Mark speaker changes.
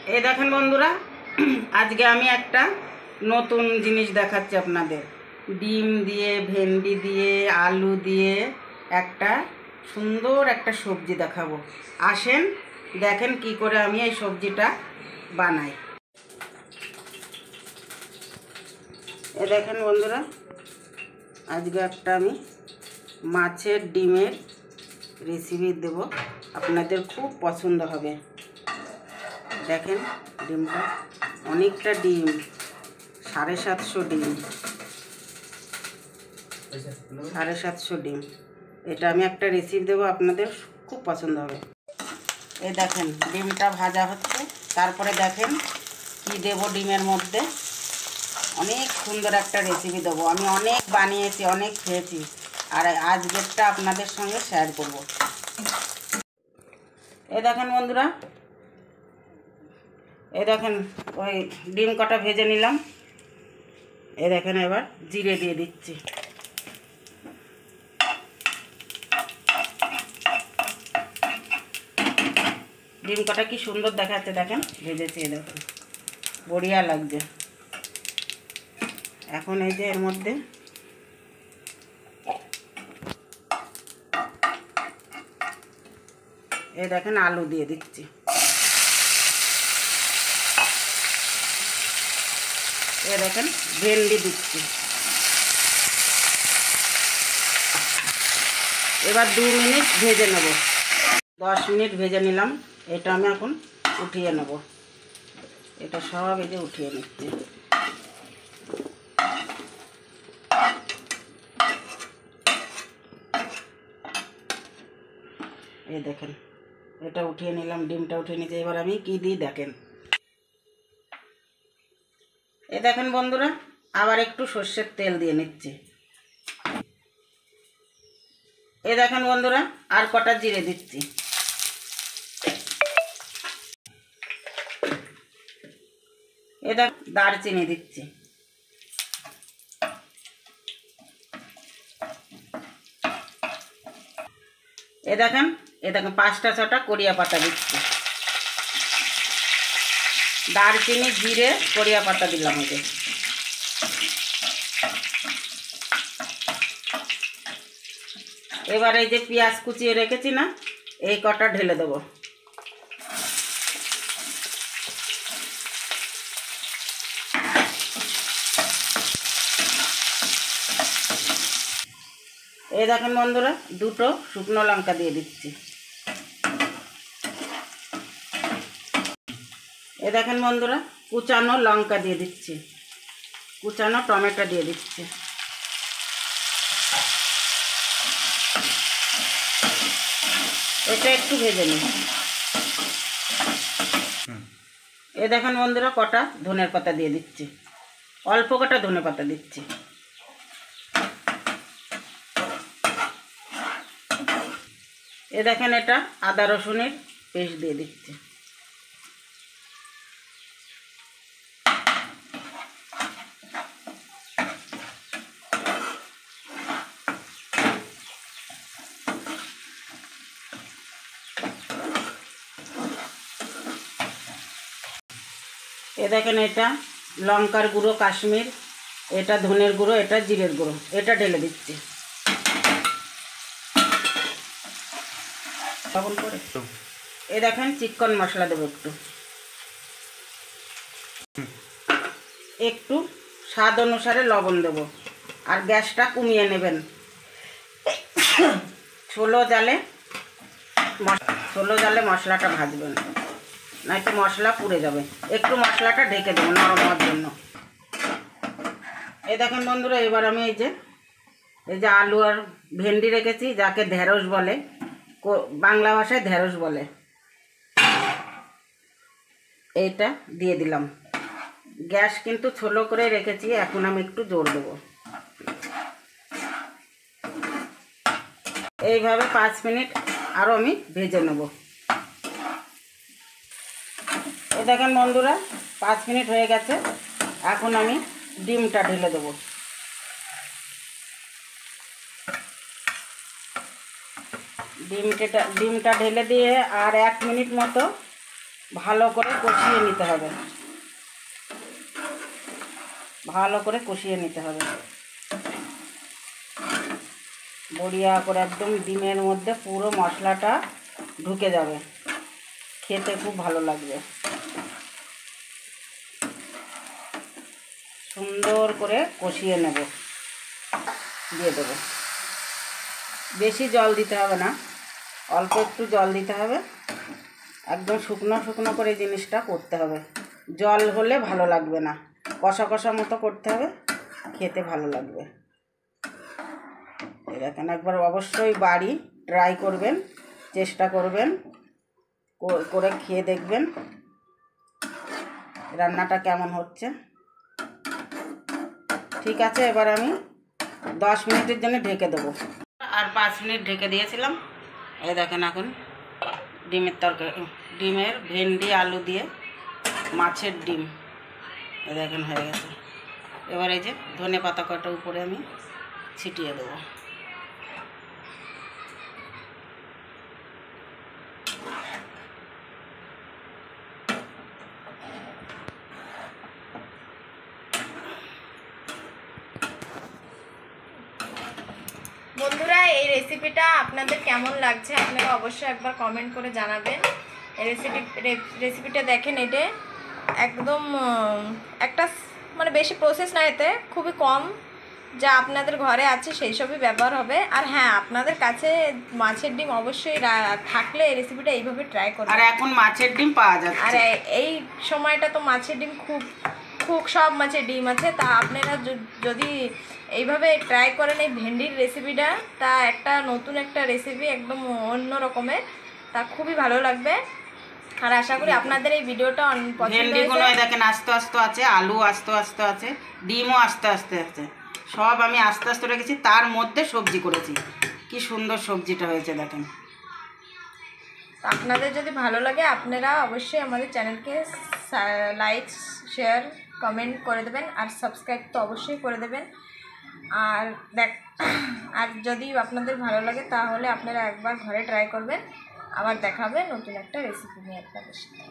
Speaker 1: এই দেখেন বন্ধুরা, আজকে আমি একটা নতুন জিনিস দেখাচ্ছি আপনাদের। ডিম দিয়ে, ভেন্ডি দিয়ে, আলু দিয়ে একটা সুন্দর একটা সবজি দেখাবো। আসেন দেখেন কি করে আমি এই সবজিটা বানাই। এ দেখেন বন্ধুরা, আজকে একটা আমি মাছের ডিমের রেসিপি দেব, আপনাদের খুব পছন্দ হবে। দেখেন ডিমটা, অনেকটা ডিম, 750 ডিম, 750 ডিম। এটা আমি একটা রেসিপি দেবো, আপনাদের খুব পছন্দ হবে। এই দেখেন ডিমটা ভাজা হচ্ছে, তারপরে দেখেন কি দেব ডিমের মধ্যে। অনেক সুন্দর একটা রেসিপি দেবো, আমি অনেক বানিয়েছি, অনেক খেয়েছি, আর আজকেরটা আপনাদের সঙ্গে শেয়ার করব। এই দেখেন বন্ধুরা, এই দেখেন ওই ডিম কটা ভেজে নিলাম। এই দেখেন এবার জিরে দিয়ে দিচ্ছি। ডিম কটা কি সুন্দর দেখাচ্ছে, দেখেন ভেজেছি, দেখেন বড়িয়া লাগছে। এখন এই যে এর মধ্যে এই দেখেন আলু দিয়ে দিচ্ছি। এই দেখেন ভেন্ডি দিচ্ছি। এবার 2 মিনিট ভেজে নেব। 10 মিনিট ভেজে নিলাম, এটা আমি এখন উঠিয়ে নেব। এটা সব এই যে উঠিয়ে নিচ্ছি। এই দেখেন এটা উঠিয়ে নিলাম, ডিমটা উঠিয়ে নিচ্ছি। এবার আমি কি দিই দেখেন। এই দেখেন বন্ধুরা, আবার একটু সর্ষের তেল দিয়ে নিচ্ছি। এই দেখেন বন্ধুরা, আর কটা জিরে দিচ্ছি। এই দেখ দারচিনি দিচ্ছি। এ দেখেন 5টা 6টা কড়িয়া পাতা দিচ্ছি। দারচিনি, জিরে, কড়িয়া পাতা দিলাম। ওকে, এবার এই যে পেঁয়াজ কুচিয়ে রেখেছি না, এই কটা ঢেলে দেবো। এই দেখেন বন্ধুরা, 2টো শুকনো লঙ্কা দিয়ে দিচ্ছি। এই দেখেন বন্ধুরা, কুচানো লঙ্কা দিয়ে দিচ্ছি, কুচানো টমেটো দিয়ে দিচ্ছি। এটা একটু ভেজে নিই। এই দেখেন বন্ধুরা, কটা ধনের পাতা দিয়ে দিচ্ছি, অল্প কটা ধনে পাতা দিচ্ছি। এ দেখেন এটা আদা রসুনের পেস্ট দিয়ে দিচ্ছি। এ দেখেন এটা লঙ্কার গুঁড়ো কাশ্মীর, এটা ধনের গুঁড়ো, এটা জিরের গুঁড়ো, এটা ঢেলে দিচ্ছি। তখন করে এ দেখেন চিকন মশলা দেবো, একটু স্বাদ অনুসারে লবণ দেবো, আর গ্যাসটা কমিয়ে নেবেন। ছোলো জালে মশলাটা ভাজবেন, নয়তো মশলা পুড়ে যাবে। একটু মশলাটা ঢেকে দেবো নরম হওয়ার জন্য। এই দেখেন বন্ধুরা, এবার আমি এই যে আলু আর ভেন্ডি রেখেছি, যাকে ঢেঁড়স বলে, বাংলা ভাষায় ঢেঁড়স বলে, এইটা দিয়ে দিলাম। গ্যাস কিন্তু ছোলো করে রেখেছি, এখন আমি একটু জোর দেবো। এইভাবে 5 মিনিট আরও আমি ভেজে নেব। এই দেখেন বন্ধুরা, 5 মিনিট হয়ে গেছে, এখন আমি ডিমটা ঢেলে দেবো। ডিমটা ঢেলে দিয়ে আর 1 মিনিট মতো ভালো করে কষিয়ে নিতে হবে, ভালো করে কষিয়ে নিতে হবে, বড়িয়া করে একদম ডিমের মধ্যে পুরো মশলাটা ঢুকে যাবে, খেতে খুব ভালো লাগবে। সুন্দর করে কষিয়ে নেব, দিয়ে দেবো। বেশি জল দিতে হবে না, অল্প একটু জল দিতে হবে, একদম শুকনো শুকনো করে জিনিসটা করতে হবে। জল হলে ভালো লাগবে না, কষা কষা মতো করতে হবে, খেতে ভালো লাগবে। এই দেখেন, একবার অবশ্যই বাড়ি ট্রাই করবেন, চেষ্টা করবেন, করে খেয়ে দেখবেন রান্নাটা কেমন হচ্ছে। ঠিক আছে, এবার আমি 10 মিনিটের জন্য ঢেকে দেবো। আর 5 মিনিট ঢেকে দিয়েছিলাম। এই দেখেন, এখন ডিমের তরকারি, ডিমের ভেন্ডি আলু দিয়ে মাছের ডিম, এই দেখেন হয়ে গেছে। এবার এই যে ধনে পাতা কটা উপরে আমি ছিটিয়ে দেবো।
Speaker 2: বন্ধুরা, এই রেসিপিটা আপনাদের কেমন লাগছে আপনারা অবশ্যই একবার কমেন্ট করে জানাবেন। এই রেসিপিটা দেখেন, এটা একদম একটা মানে বেশি প্রসেস না, এতে খুবই কম যা আপনাদের ঘরে আছে সেই সবই ব্যবহার হবে। আর হ্যাঁ, আপনাদের কাছে মাছের ডিম অবশ্যই থাকলে এই রেসিপিটা এইভাবে ট্রাই করবেন।
Speaker 1: আর এখন মাছের ডিম পাওয়া যাচ্ছে,
Speaker 2: আর এই সময়টা তো মাছের ডিম খুব সব মাছের ডিম আছে। তা আপনারা যদি এইভাবে ট্রাই করেন এই ভেন্ডির রেসিপিটা, তা একটা নতুন একটা রেসিপি, একদম অন্য রকমের, তা খুবই ভালো লাগবে। আর আশা করি আপনাদের এই ভিডিওটা পছন্দ হয়েছে।
Speaker 1: দেখেন আস্তে আস্তে আছে, আলু আস্তে আস্তে আছে, ডিমও আস্তে আস্তে আছে, সব আমি আস্তে আস্তে রেখেছি, তার মধ্যে সবজি করেছি। কি সুন্দর সবজিটা হয়েছে দেখেন।
Speaker 2: আপনাদের যদি ভালো লাগে আপনারা অবশ্যই আমাদের চ্যানেলকে লাইক, শেয়ার, কমেন্ট করে দেবেন, আর সাবস্ক্রাইব তো অবশ্যই করে দেবেন। আর আর যদি আপনাদের ভালো লাগে তাহলে আপনারা একবার ঘরে ট্রাই করবেন। আবার দেখা হবে নতুন একটা রেসিপি নিয়ে আপনাদের সাথে।